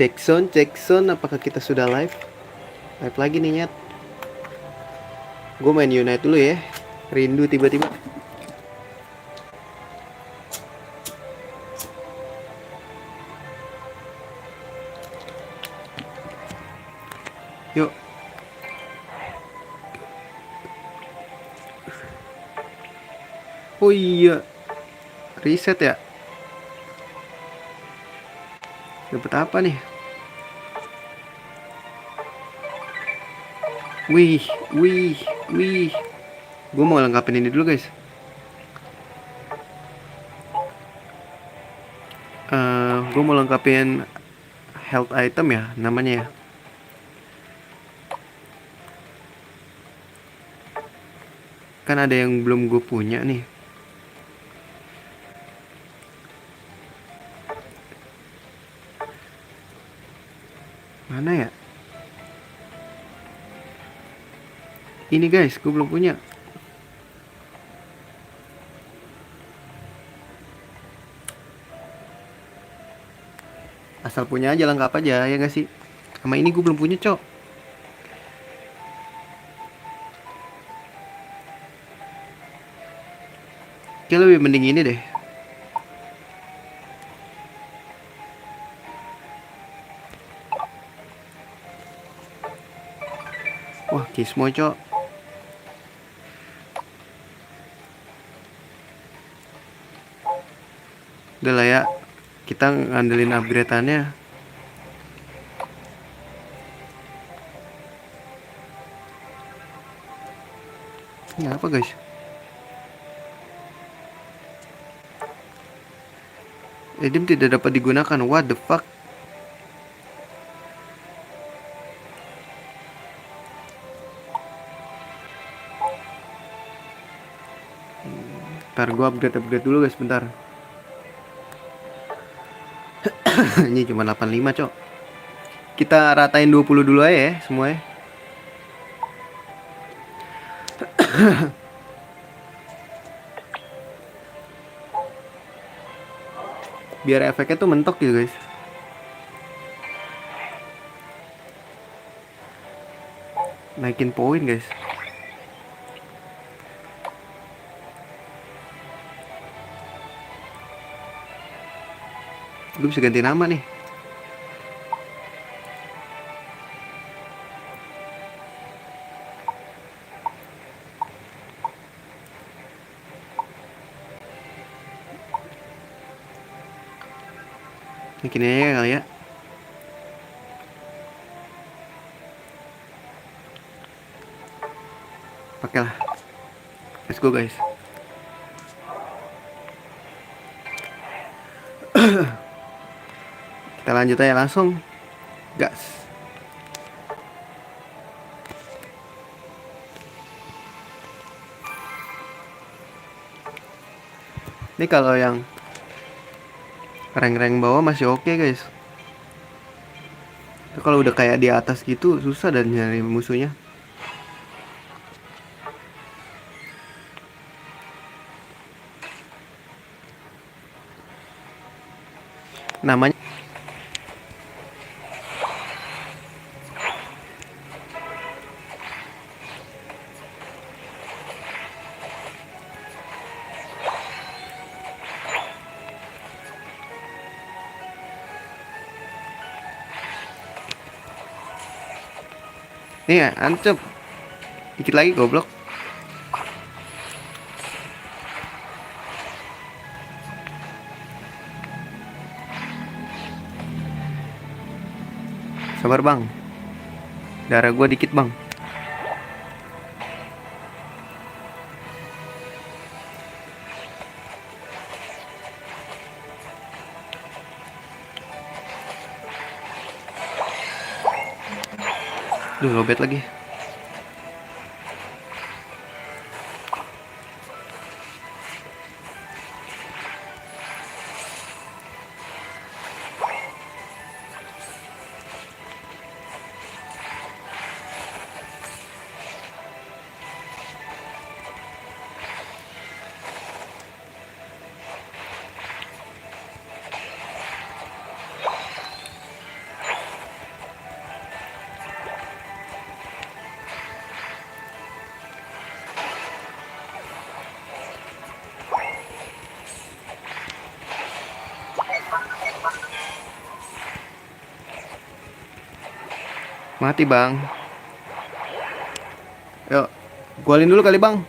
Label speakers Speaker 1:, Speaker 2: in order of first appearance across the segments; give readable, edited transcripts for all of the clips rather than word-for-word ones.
Speaker 1: Cek sound, apakah kita sudah live? Live lagi nih nyet. Gue main Unite dulu ya. Rindu tiba-tiba. Yuk. Oh iya. Reset ya. Dapat apa nih? Wih. Gue mau lengkapin ini dulu guys. Gue mau lengkapin health item ya namanya ya. Kan ada yang belum gue punya nih. Mana ya? Ini guys, gue belum punya. Asal punya aja, lengkap aja ya gak sih? Sama ini gue belum punya cok. Kayak lebih mending ini deh. Wah, Kismo cok. Udah lah ya, kita ngandelin upgrade-annya. Ini apa guys? Edim tidak dapat digunakan. What the fuck? Ntar gue upgrade dulu guys, bentar. Ini cuma 85 cok. Kita ratain 20 dulu aja ya semua ya. Biar efeknya tuh mentok gitu guys. Naikin poin guys. Gue bisa ganti nama nih. Bikin aja kali ya. Pakailah. Let's go guys. Kita lanjut aja langsung. Gas. Ini kalau yang rank-rank bawah masih oke guys. Kalau udah kayak di atas gitu susah dan nyari musuhnya. Namanya nih ya, ancep. Dikit lagi goblok. Sabar bang. Darah gua dikit bang. Duh, lobet lagi. Mati bang. Yuk, golin dulu kali bang.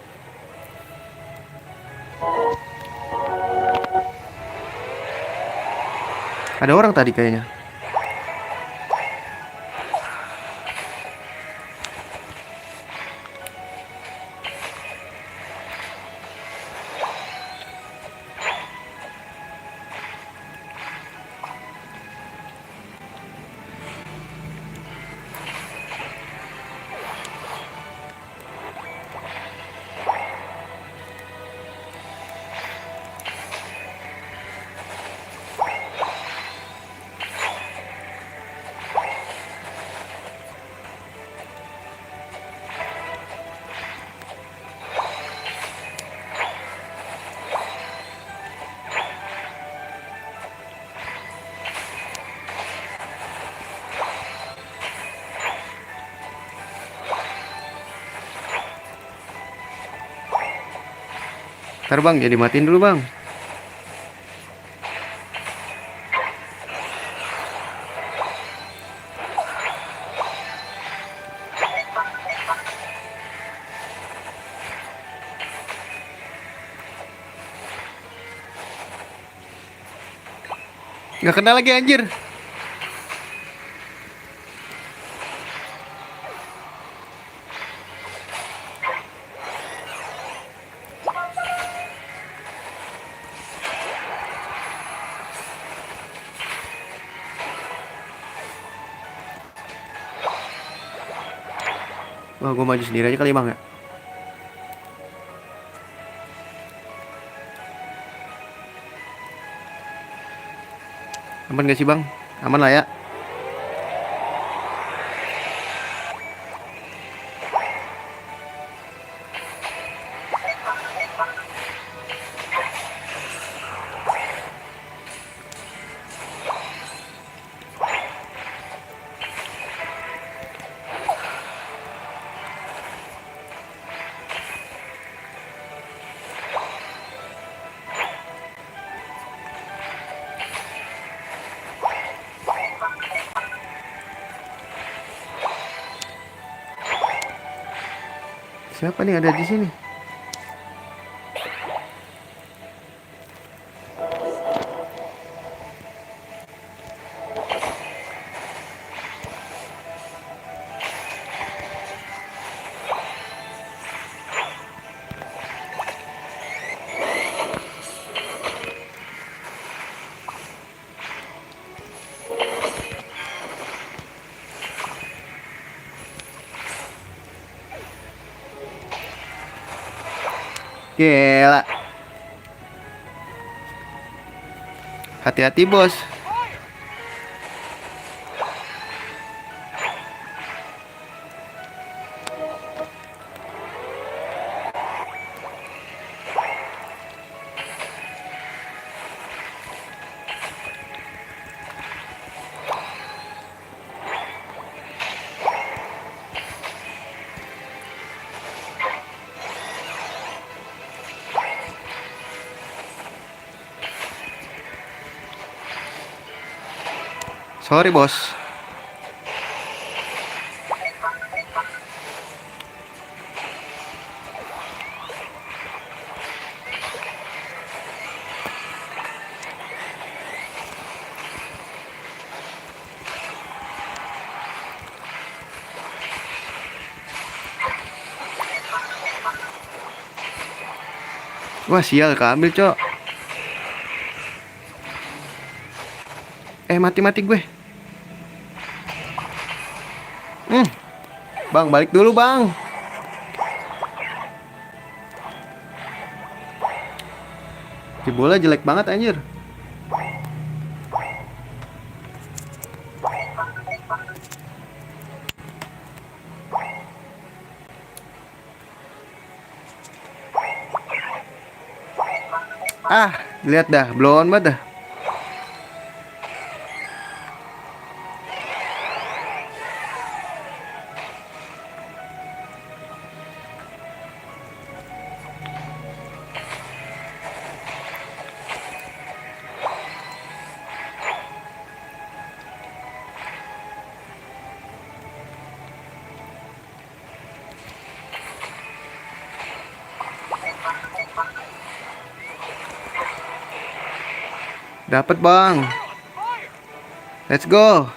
Speaker 1: Ada orang tadi kayaknya. Ntar bang, jadi matiin dulu bang. Nggak kena lagi anjir. Wah, gue maju sendiri aja kali bang ya. Aman gak sih bang? Aman lah ya. Siapa nih ada di sini? Gila. Hati-hati bos. Sorry bos. Wah sial, keambil cok. Mati gue. Bang, balik dulu bang. Di bola jelek banget anjir. Lihat dah, blow on banget dah. Dapat bang. Let's go.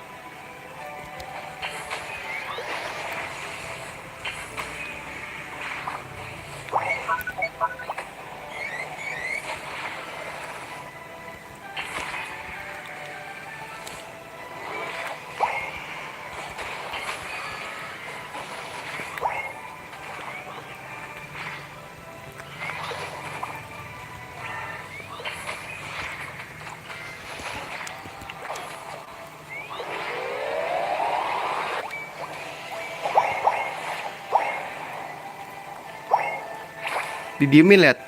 Speaker 1: Didiemin lihat.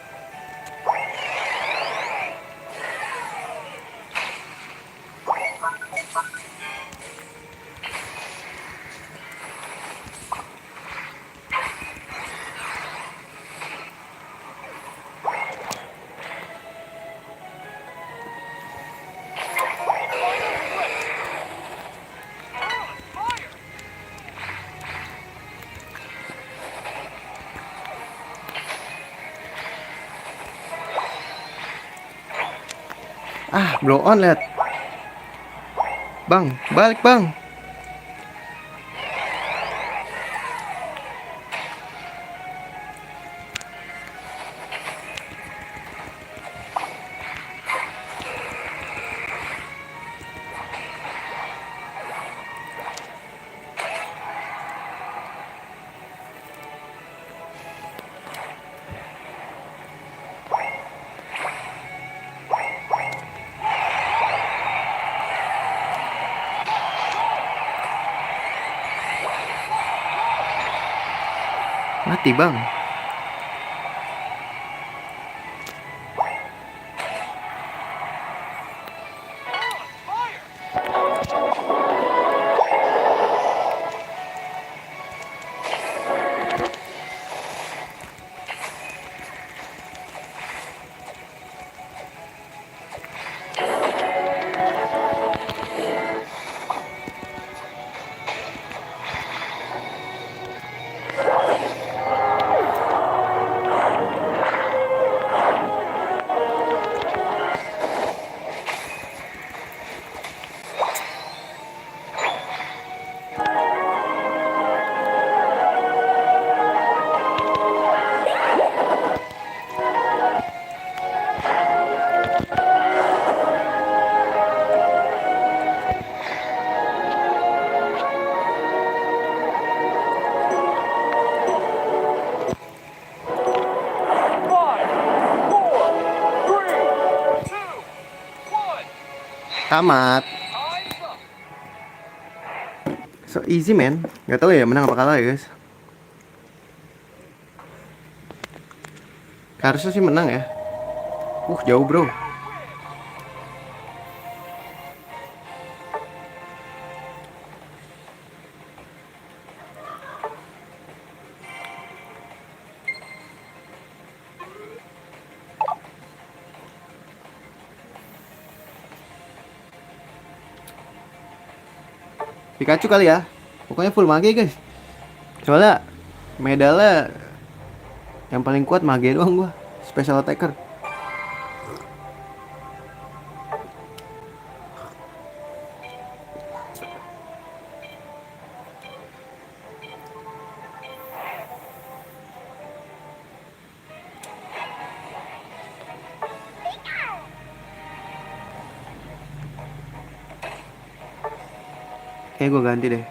Speaker 1: Ah, blow on lihat. Bang, balik bang. Mati bang. Tamat. So easy man. Gak tahu ya menang apa kalah ya guys. Harusnya sih menang ya. Jauh bro. Pikachu kali ya. Pokoknya full mage guys. Soalnya medalnya yang paling kuat mage doang gua. Special attacker. Kayak gue ganti deh.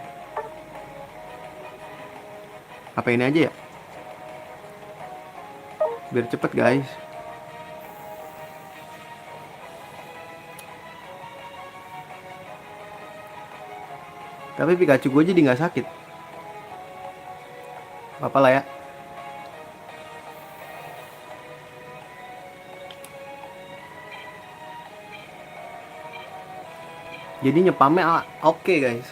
Speaker 1: Apa ini aja ya? Biar cepet guys. Tapi Pikachu gue jadi nggak sakit. Apa lah ya. Jadi nyepamnya oke guys.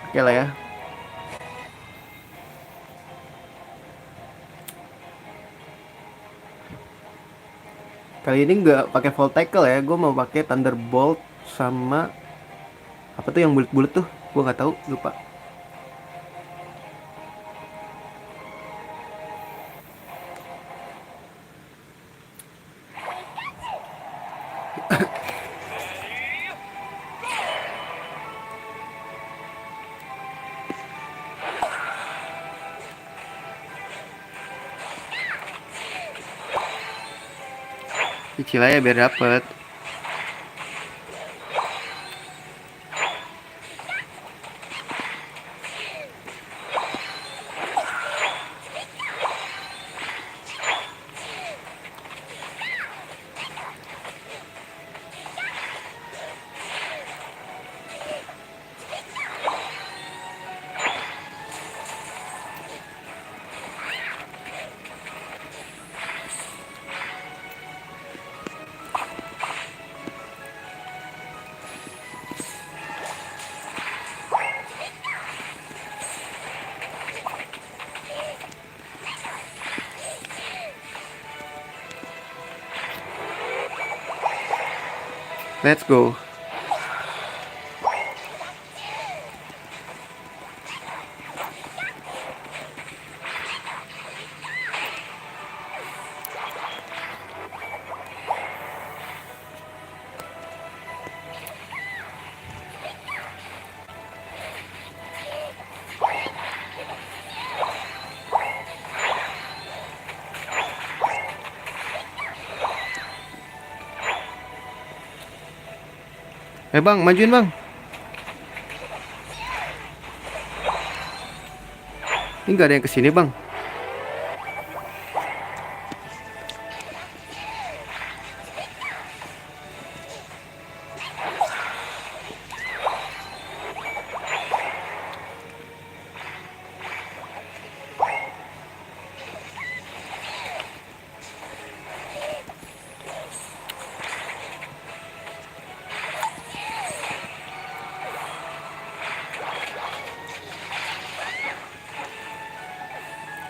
Speaker 1: Oke lah ya. Kali ini nggak pakai Volt Tackle ya, gue mau pakai Thunderbolt sama apa tuh yang bulat-bulat tuh, gue nggak tahu, lupa. Kecil aja biar dapet. Let's go. Bang, majuin bang. Ini nggak ada yang kesini bang.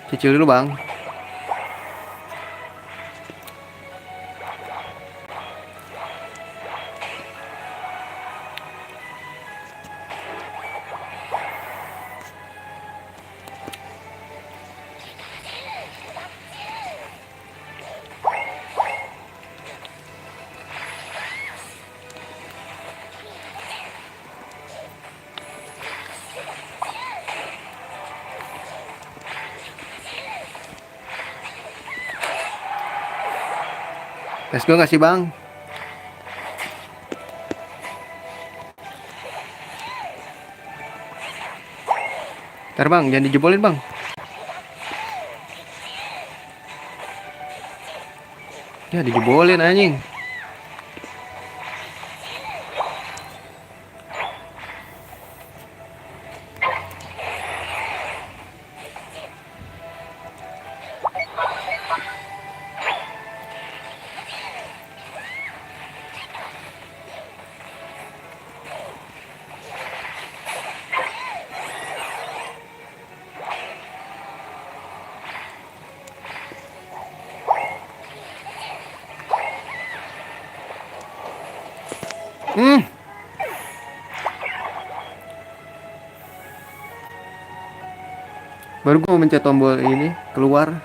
Speaker 1: Cicil dulu bang. Let's go nggak sih bang? Ntar bang, jangan dijebolin bang. Ya dijebolin anjing. Baru gue mau mencet tombol ini keluar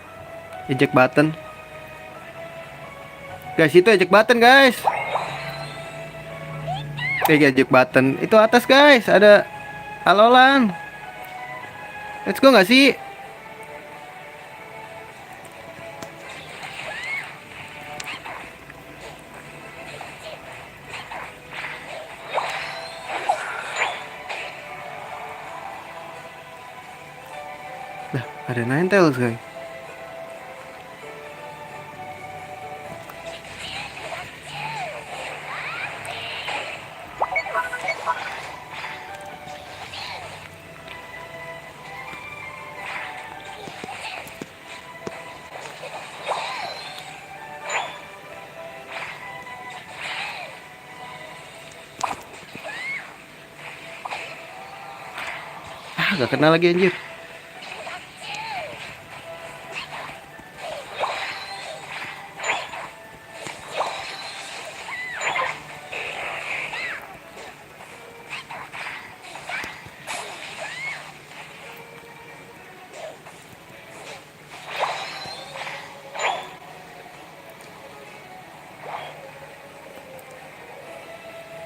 Speaker 1: eject button. Guys, itu eject button guys. Eject button itu atas guys, ada alolan. Let's go nggak sih? Nah, ada Ninetales guys. Gak kena lagi anjir.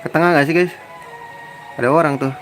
Speaker 1: Ke tengah gak sih guys? Ada orang tuh.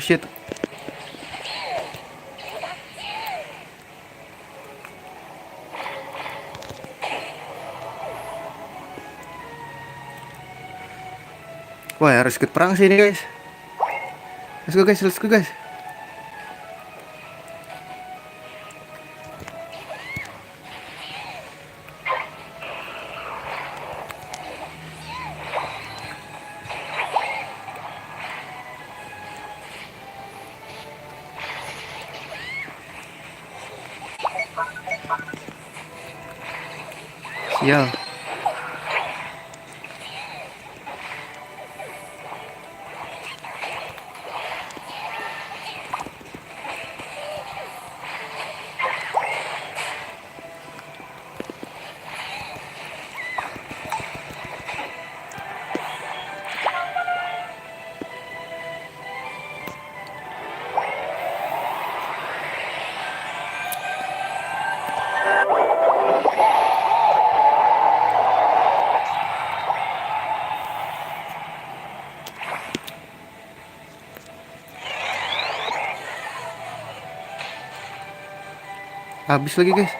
Speaker 1: shit. Wah, harus ikut perang sih ini guys. Let's go guys, let's go guys. Sial. Habis lagi guys.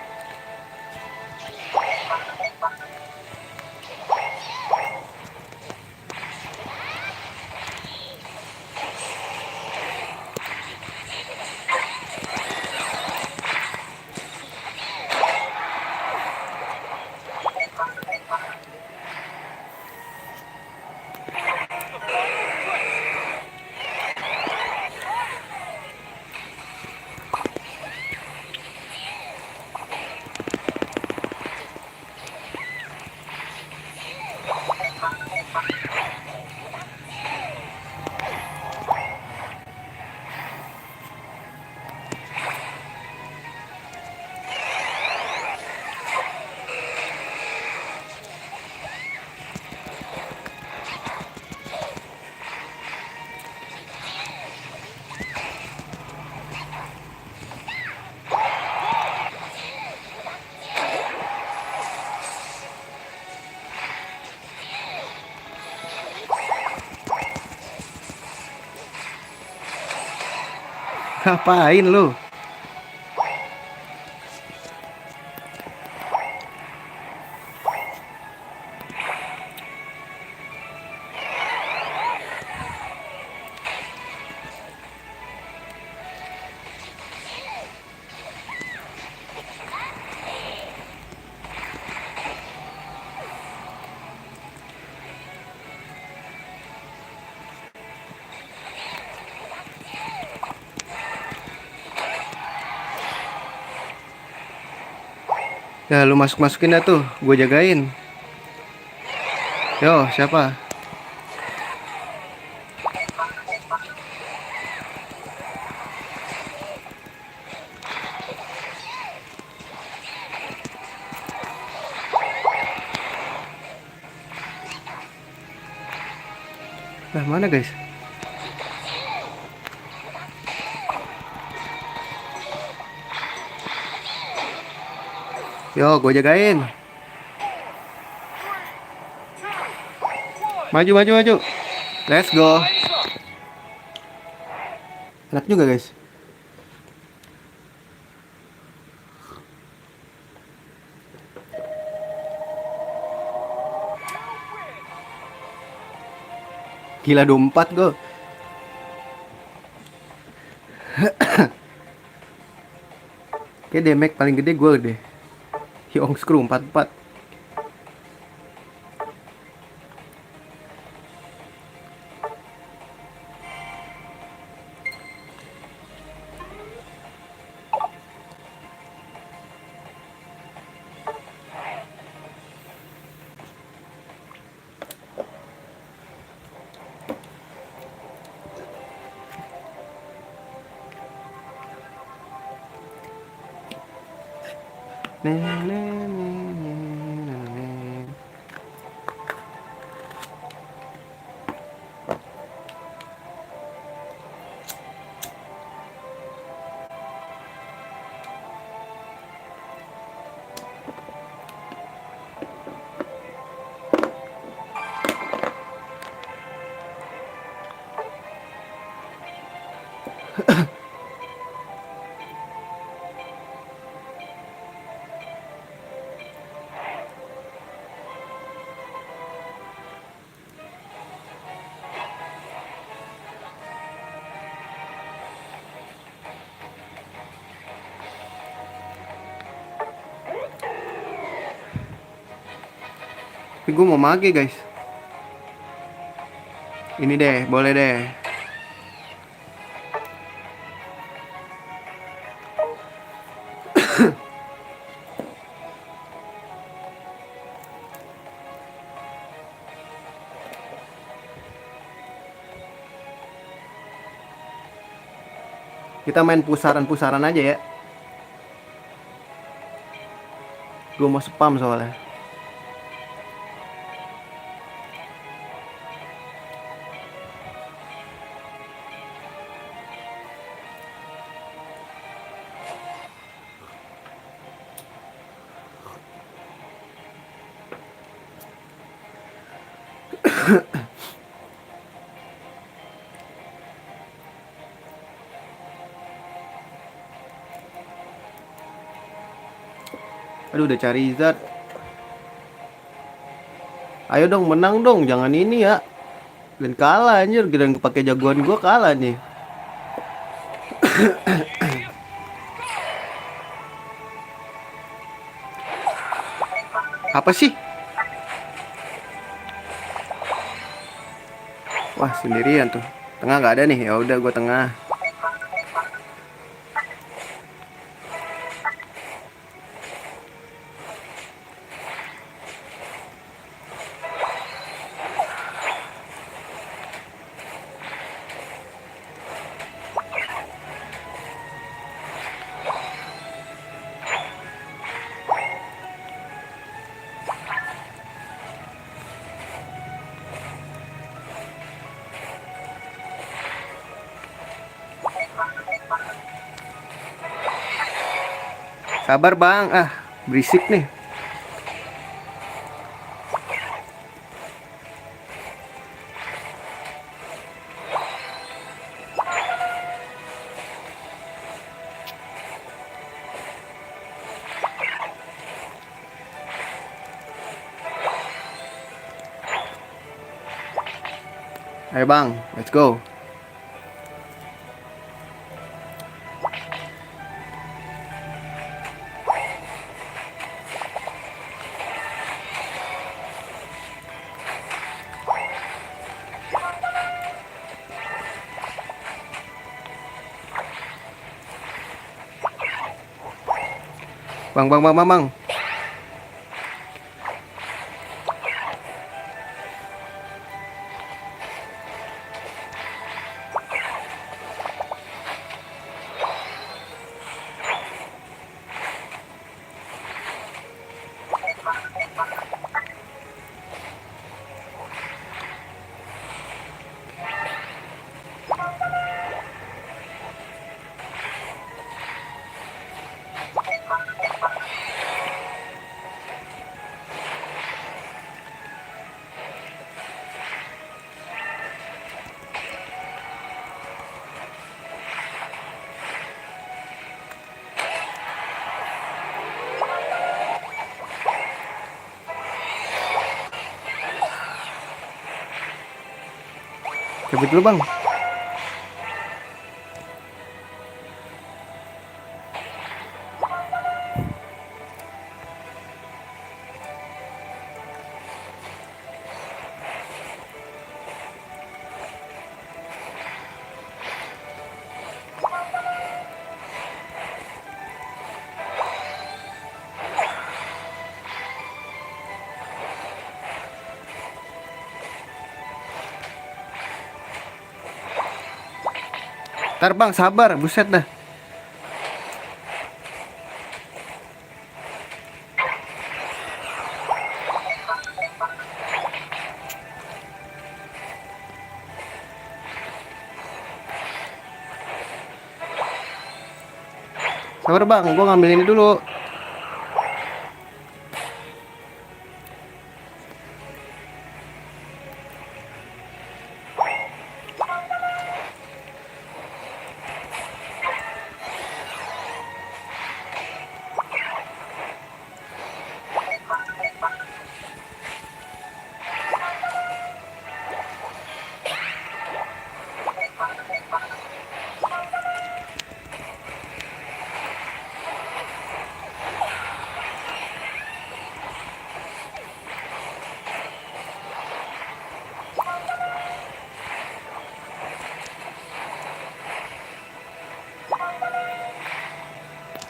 Speaker 1: Ngapain lu? Ya lu masukin dah tuh, gue jagain. Yo, siapa? Nah, mana guys? Yo, gue jagain. Maju, maju, maju. Let's go. Enak juga guys. Gila 24 gue. Kayak damage paling gede gue deh. Hyong Screw 44. Tapi gue mau mage guys. Ini deh, boleh deh. Kita main pusaran-pusaran aja ya. Gue mau spam soalnya. Aduh, udah cari zat. Ayo dong, menang dong, jangan ini ya. Dan kalah anjir, dan pakai jagoan gue kalah nih. Apa sih? Wah, sendirian tuh. Tengah nggak ada nih. Ya udah, gue tengah. Sabar bang, berisik nih. Ayo bang, let's go. Bang. Cabut dulu bang. Ntar bang, sabar, buset dah. Sabar bang, gue ngambil ini dulu.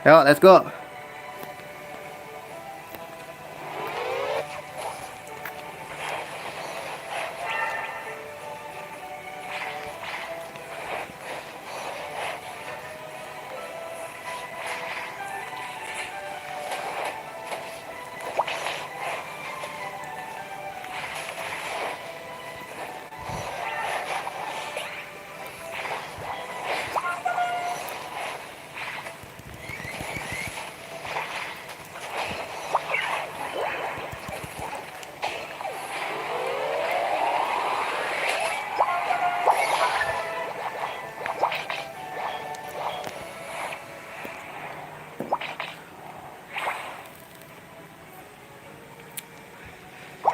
Speaker 1: Yo, let's go.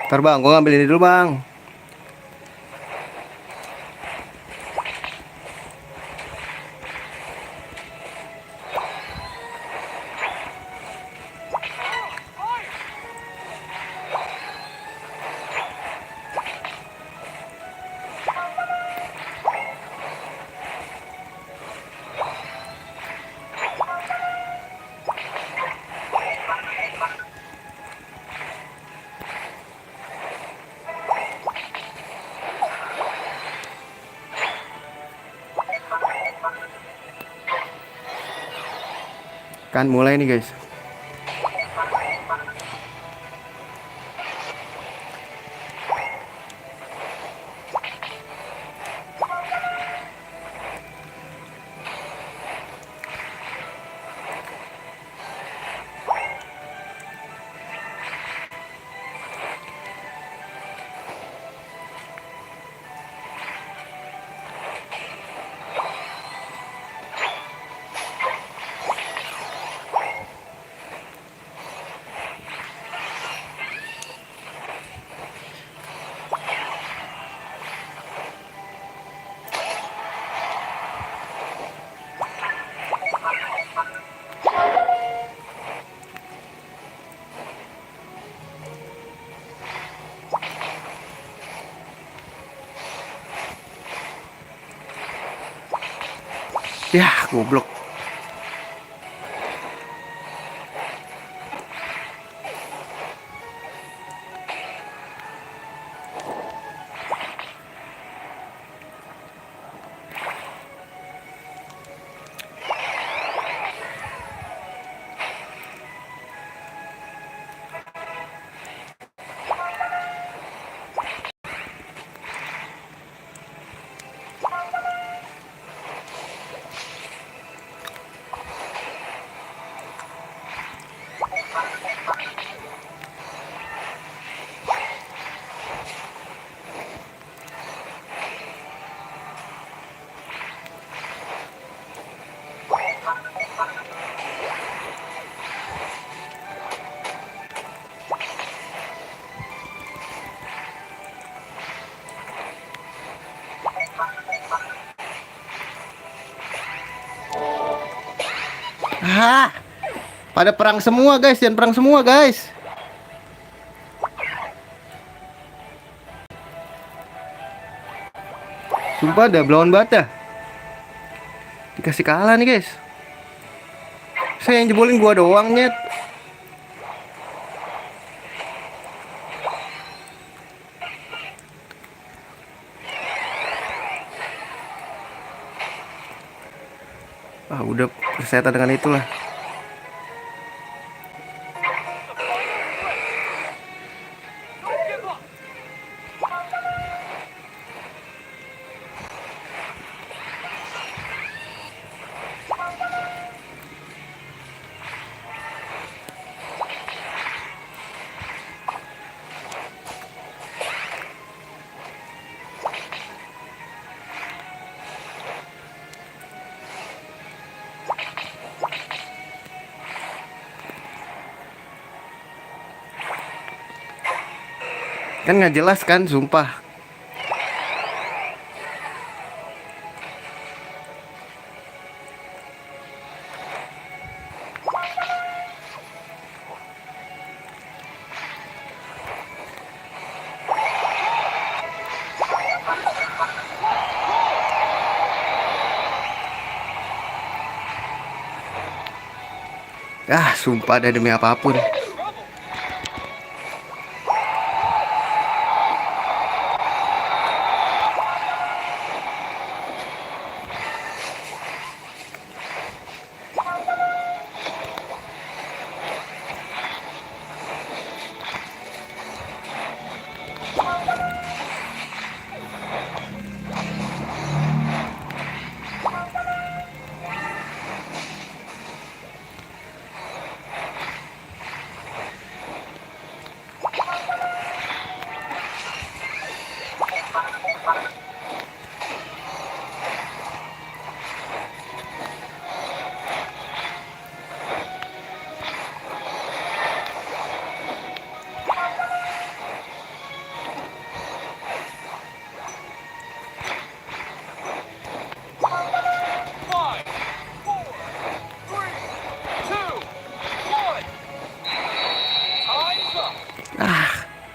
Speaker 1: Ntar bang, gua ngambil ini dulu bang. Kan mulai nih guys. Yah, goblok. Ah, pada perang semua guys, jangan perang semua guys. Sumpah ada blown bata. Dikasih kalah nih guys. Saya yang jebolin gua doang nyet. Ah udah persetan dengan itulah. Kan nggak jelas kan, sumpah. Ah, sumpah ada demi apapun.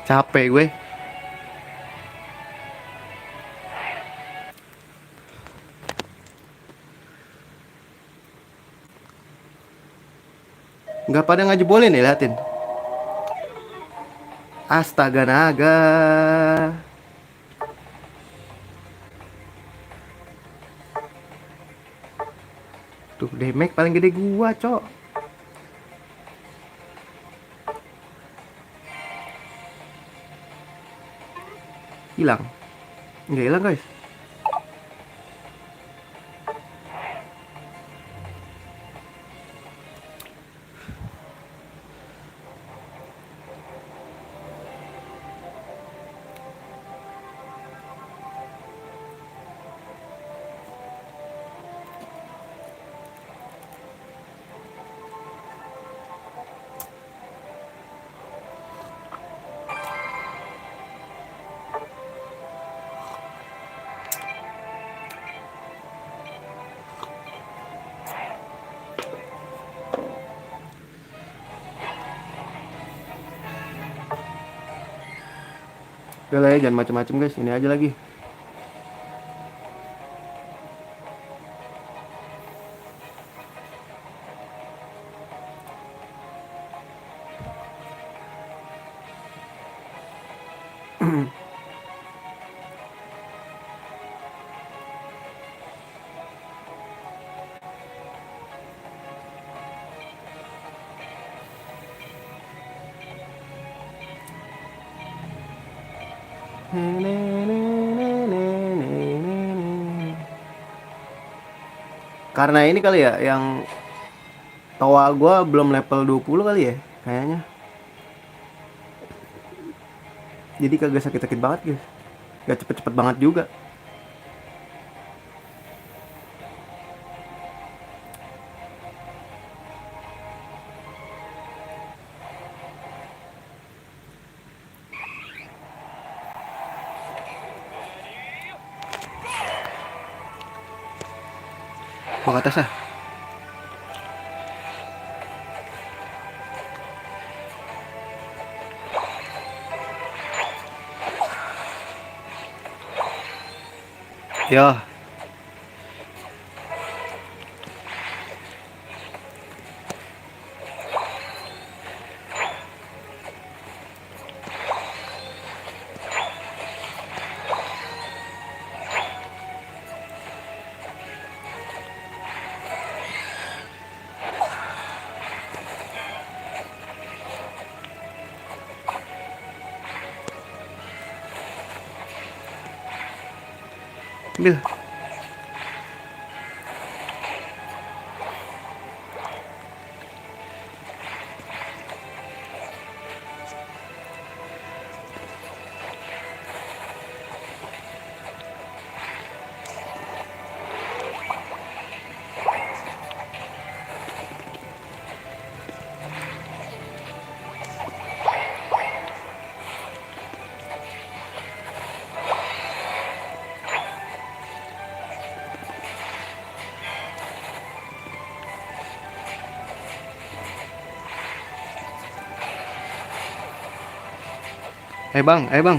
Speaker 1: Capek gue. Nggak pada ngajebolin nih, liatin. Astaga naga. Tuh, damage paling gede gua, cok. Hilang. Nggak hilang, guys. Udah lah ya, jangan macem-macem guys. Ini aja lagi. Karena ini kali ya, yang toa gua belum level 20 kali ya, kayaknya. Jadi kagak sakit-sakit banget guys. Gak cepet-cepet banget juga. Gua ke atas ah. Yo. Ambil. Bang, bang.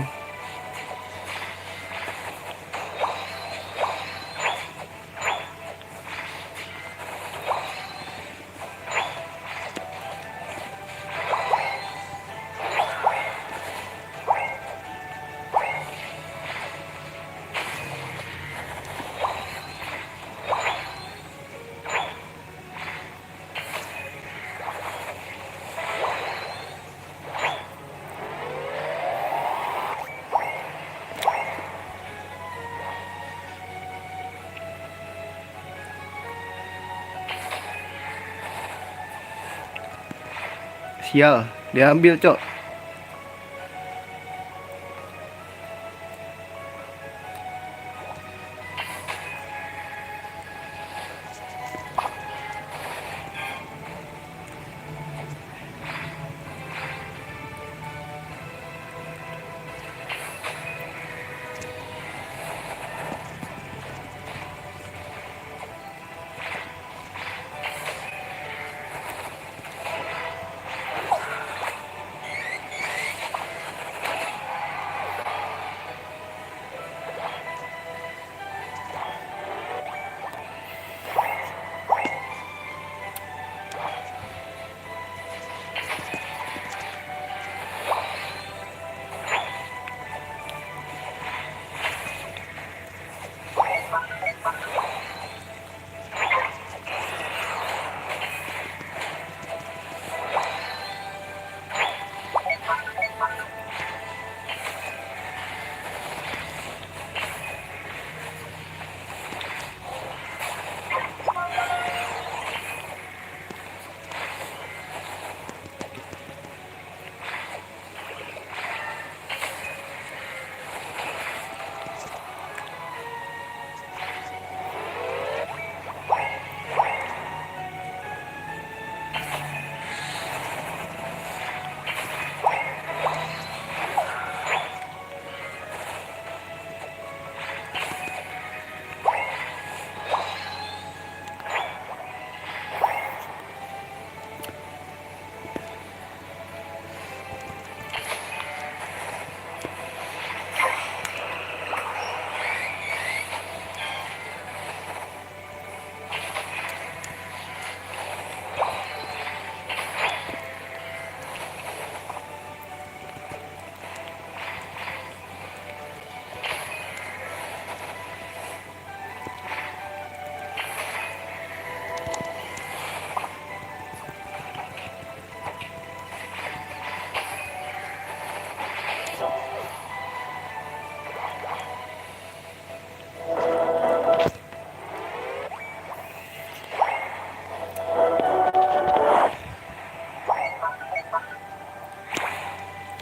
Speaker 1: Sial, diambil, Cok.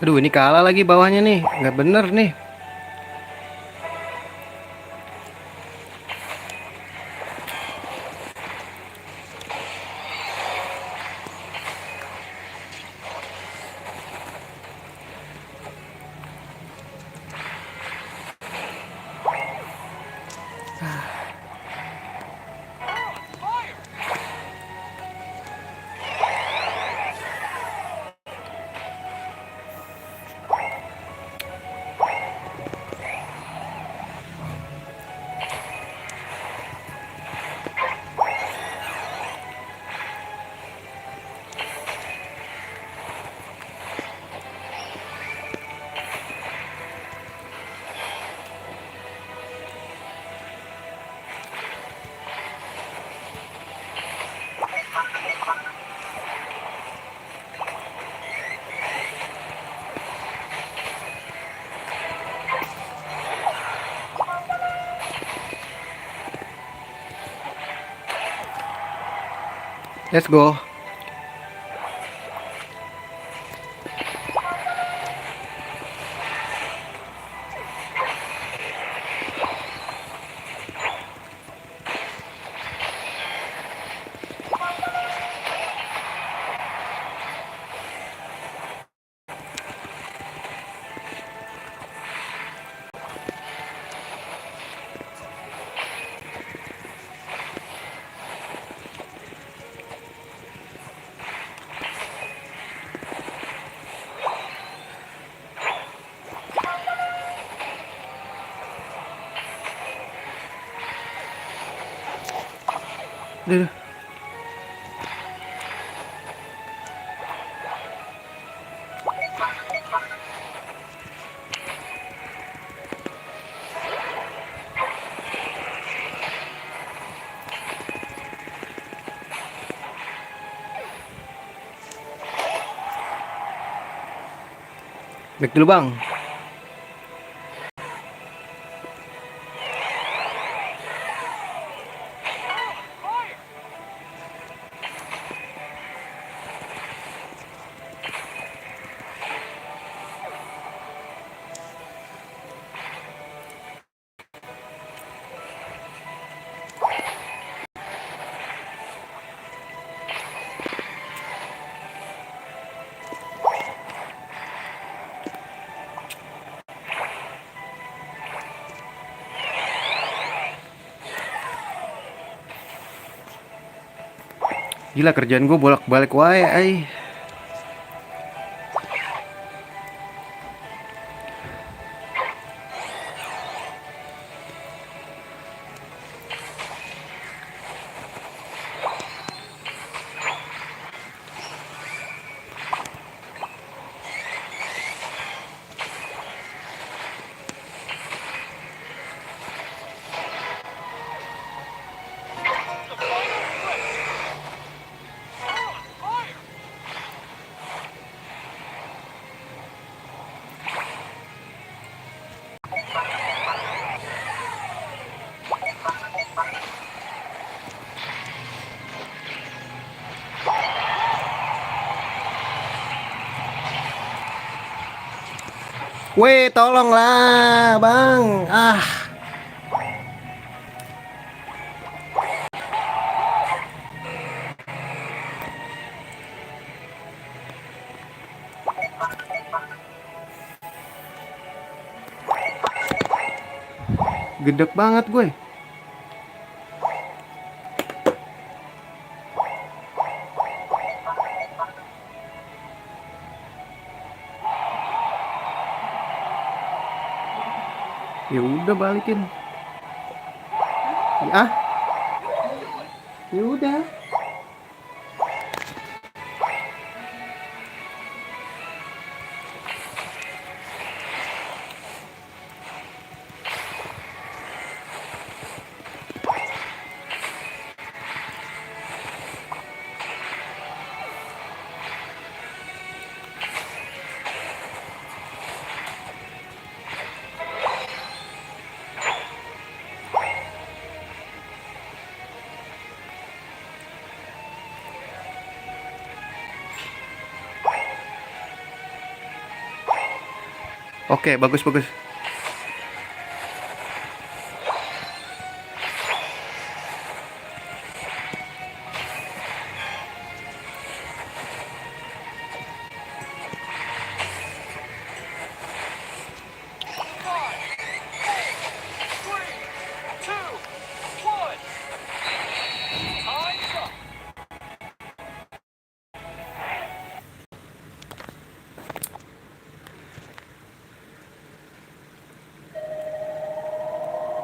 Speaker 1: Aduh, ini kalah lagi bawahnya nih. Nggak bener nih. Let's go. Duh. Back dulu, Bang. Gila kerjaan gue bolak-balik wae ay. Weh, tolonglah, Bang. Ah, gedek banget gue. Ya udah balikin. Ya, ya udah. Oke, bagus bagus.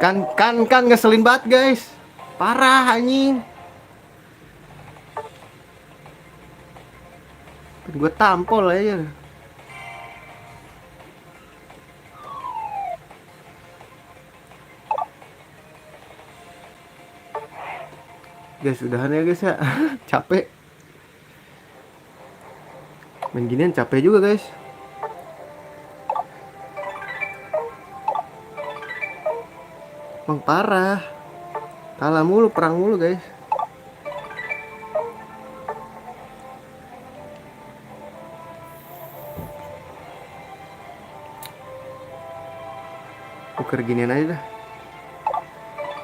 Speaker 1: Kan ngeselin banget, guys. Parah anjing. Gue tampol aja. Guys, udahan ya guys ya. Capek. Main ginian capek juga guys. Emang parah. Kalah mulu, perang mulu guys. Tuker ginian aja dah.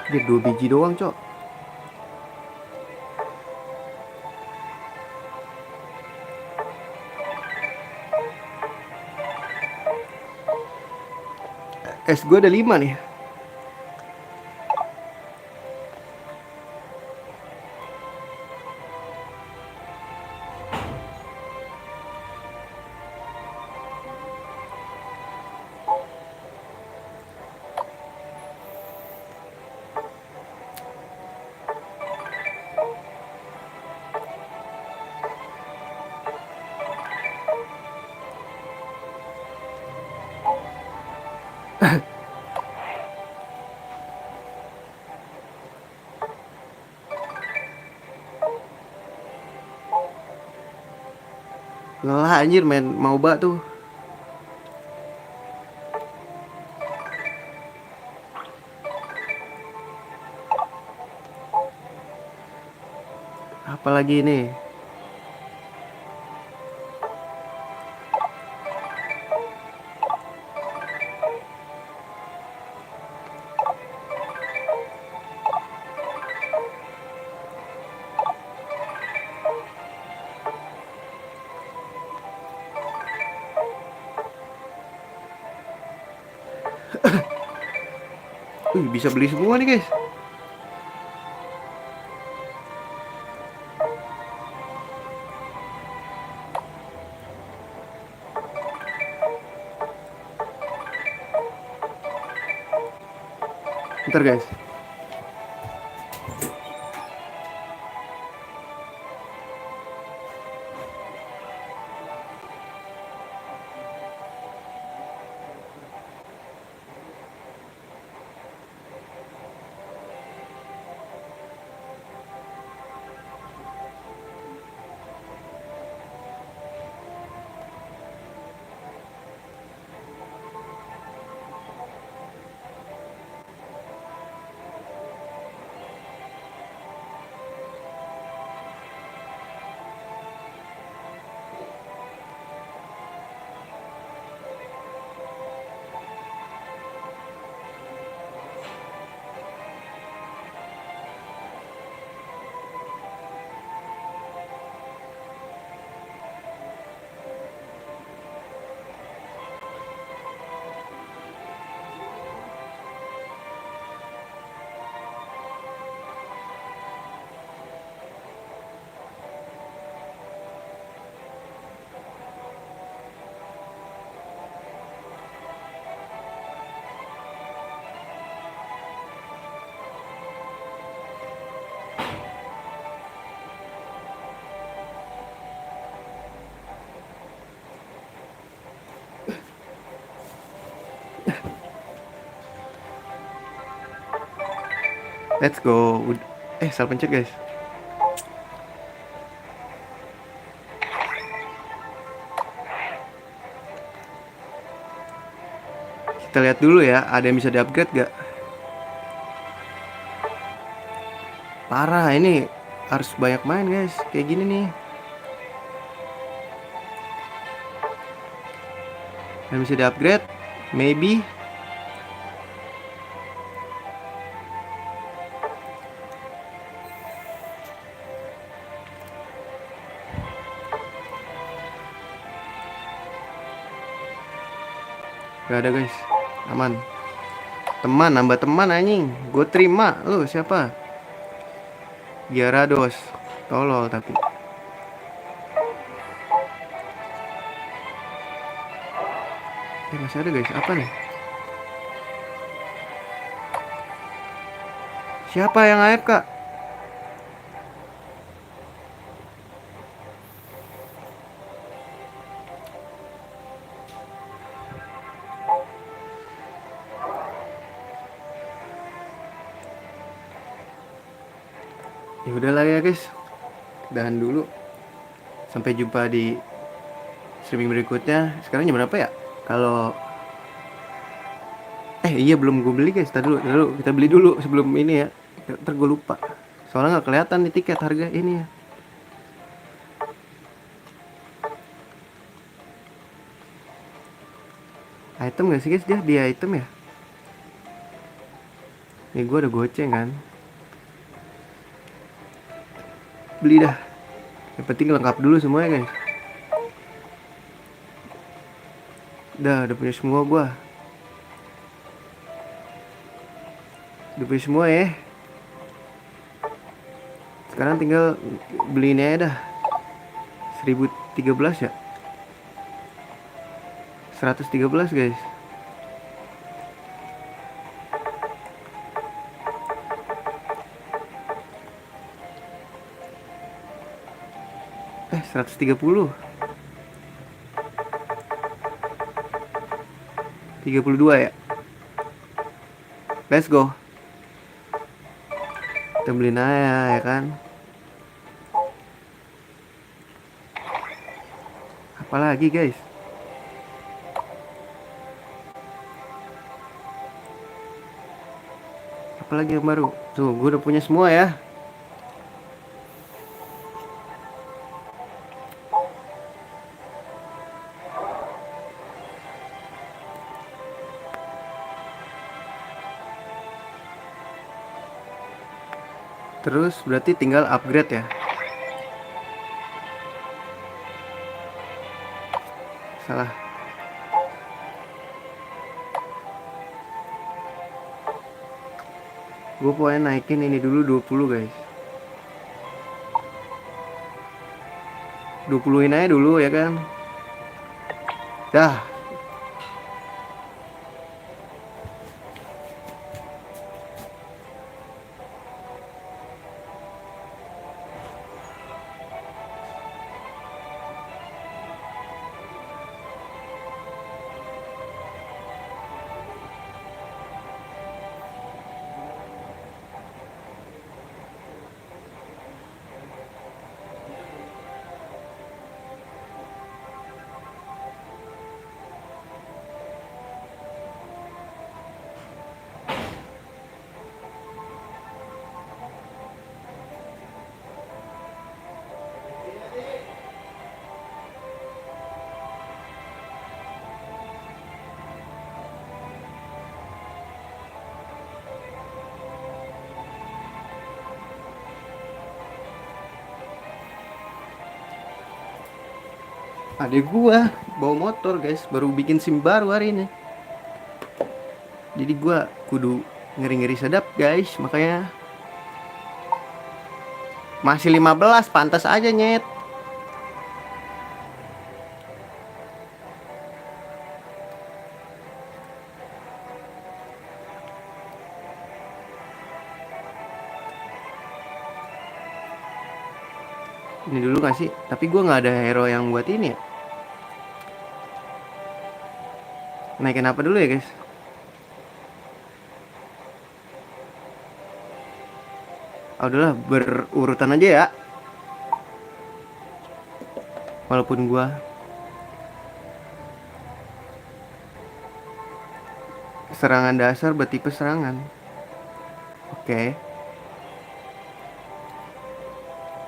Speaker 1: Dia 2 biji doang cok. Es gue ada 5 nih. Lelah anjir main MOBA tuh. Apalagi ini. Bisa beli semua nih guys. Ntar guys. Let's go. Salah pencet guys. Kita lihat dulu ya, ada yang bisa di-upgrade gak? Parah, ini harus banyak main guys, kayak gini nih. Yang bisa di-upgrade, maybe. Gak ada guys, aman. Teman, nambah teman anjing. Gue terima, lu siapa? Gyarados, tolol tapi. Masih ada guys, apa nih? Siapa yang AFK? Ya udahlah ya guys, dahan dulu. Sampai jumpa di streaming berikutnya. Sekarang jam berapa ya? Kalau iya belum gue beli guys. Tadi dulu kita beli dulu sebelum ini ya. Ntar gue lupa. Soalnya nggak kelihatan di tiket harga ini ya. Item gak sih guys, dia item ya. Nih gue ada goceng kan. Beli dah. Yang penting lengkap dulu semuanya guys. Udah punya semua gua. Udah punya semua ya. Sekarang tinggal beli ini aja dah. 1013 ya. 113 guys. Eh 130. 32 ya. Let's go. Kita beliin aja ya kan. Apalagi guys. Apalagi yang baru. Tuh gue udah punya semua ya. Terus berarti tinggal upgrade ya. Salah. Gue pokoknya naikin ini dulu 20 guys. 20-in aja dulu ya kan. Dah. Adek gua bawa motor guys, baru bikin SIM baru hari ini. Jadi gua kudu ngeri-ngeri sedap guys, makanya masih 15, pantas aja nyet. Ini dulu gak sih? Tapi gua nggak ada hero yang buat ini ya. Naikin apa dulu ya guys? Udahlah berurutan aja ya. Walaupun gua serangan dasar bertipe serangan. Oke.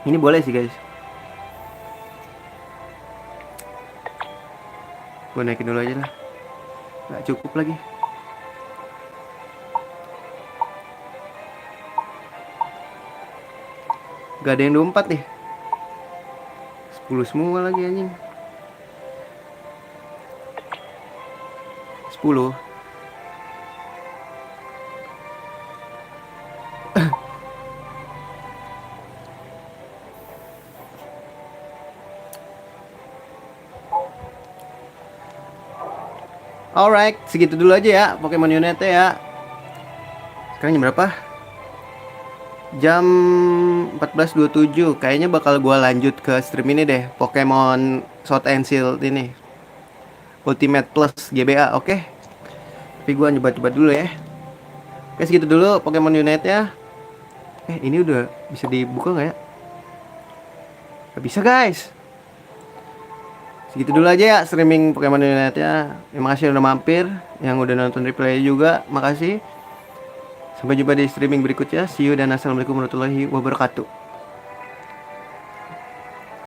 Speaker 1: Ini boleh sih guys. Gue naikin dulu aja lah. Gak cukup lagi. Gak ada yang 24 nih. 10 semua lagi anjing. 10. Alright, segitu dulu aja ya Pokemon Unite ya. Sekarang jam berapa? Jam 14.27. Kayaknya bakal gua lanjut ke stream ini deh, Pokemon Sword and Shield ini, Ultimate Plus GBA, oke? Tapi gua nyoba-coba dulu ya. Oke, segitu dulu Pokemon Unite ya. Ini udah bisa dibuka nggak ya? Gak bisa guys. Segitu dulu aja ya streaming Pokemon Unite ya. Terima kasih udah mampir, yang udah nonton replay juga, makasih. Sampai jumpa di streaming berikutnya. See you dan assalamualaikum warahmatullahi wabarakatuh.